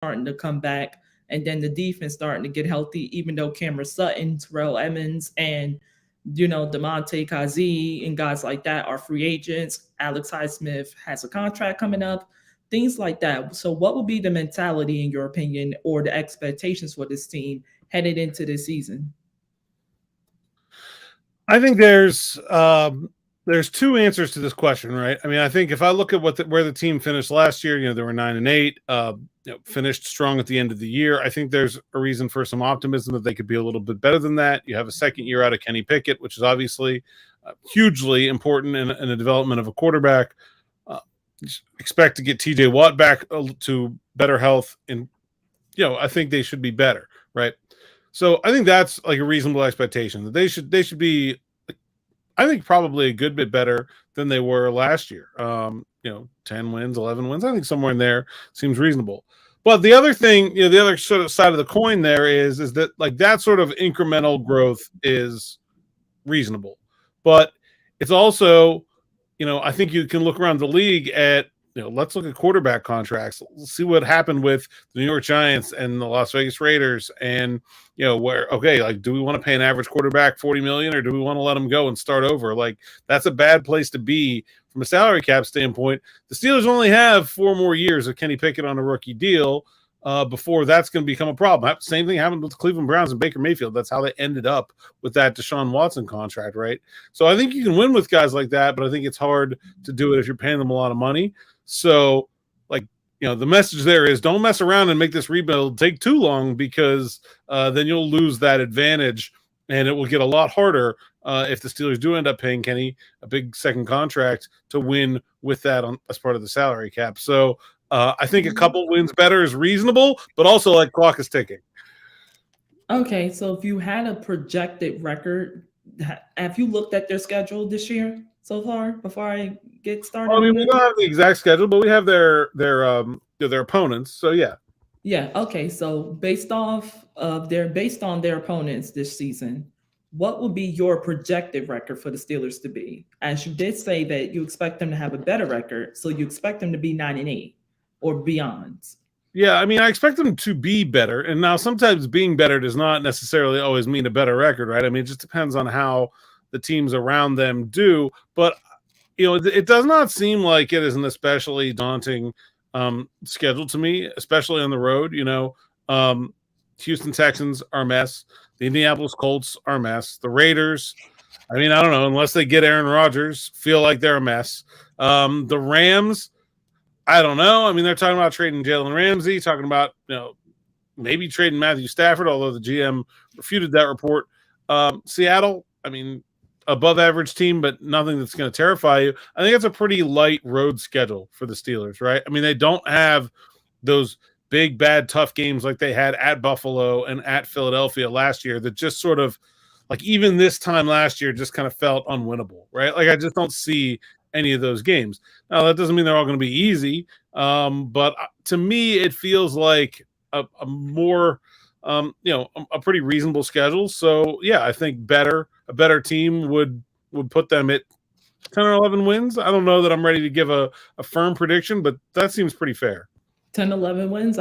starting to come back, and then the defense starting to get healthy, even though Cameron Sutton, Terrell Evans, and Demonte Kazi and guys like that are free agents. Alex Highsmith has a contract coming up, things like that. So, what would be the mentality, in your opinion, or the expectations for this team headed into this season? I think there's two answers to this question, right? I mean, I think if I look at where the team finished last year, they were 9-8, finished strong at the end of the year. I think there's a reason for some optimism that they could be a little bit better than that. You have a second year out of Kenny Pickett, which is obviously hugely important in the development of a quarterback. Expect to get TJ Watt back to better health, and I think they should be better, right? So I think that's like a reasonable expectation that they should be, I think, probably a good bit better than they were last year. 10 wins, 11 wins. I think somewhere in there seems reasonable. But the other thing, the other sort of side of the coin there is that like that sort of incremental growth is reasonable. But it's also, I think you can look around the league at, let's look at quarterback contracts. Let's see what happened with the New York Giants and the Las Vegas Raiders. And, do we want to pay an average quarterback $40 million, or do we want to let them go and start over? Like, that's a bad place to be from a salary cap standpoint. The Steelers only have 4 more years of Kenny Pickett on a rookie deal before that's going to become a problem. Same thing happened with the Cleveland Browns and Baker Mayfield. That's how they ended up with that Deshaun Watson contract, right? So I think you can win with guys like that, but I think it's hard to do it if you're paying them a lot of money. So, the message there is don't mess around and make this rebuild take too long, because then you'll lose that advantage, and it will get a lot harder if the Steelers do end up paying Kenny a big second contract to win with that as part of the salary cap. So I think a couple wins better is reasonable, but also like clock is ticking. Okay, so if you had a projected record, have you looked at their schedule this year so far before I get started? Well, I mean, we don't have the exact schedule, but we have their opponents. So yeah. Yeah. Okay. So based on their opponents this season, what would be your projected record for the Steelers to be? As you did say that you expect them to have a better record, so you expect them to be 9-8 or beyond. Yeah, I mean, I expect them to be better. And now sometimes being better does not necessarily always mean a better record, right? I mean, it just depends on how the teams around them do. But, it does not seem like it is an especially daunting schedule to me, especially on the road. Houston Texans are a mess. The Indianapolis Colts are a mess. The Raiders, I mean, I don't know, unless they get Aaron Rodgers, feel like they're a mess. The Rams, I don't know. I mean, they're talking about trading Jalen Ramsey, talking about, maybe trading Matthew Stafford, although the GM refuted that report. Seattle, I mean, above average team, but nothing that's going to terrify you. I think it's a pretty light road schedule for the Steelers, right? I mean, they don't have those big, bad, tough games like they had at Buffalo and at Philadelphia last year that just sort of, like, even this time last year, just kind of felt unwinnable, right? Like, I just don't see any of those games. Now, that doesn't mean they're all going to be easy, but to me, it feels like a more, a pretty reasonable schedule. So, yeah, I think a better team would put them at 10 or 11 wins. I don't know that I'm ready to give a firm prediction, but that seems pretty fair. 10, 11 wins.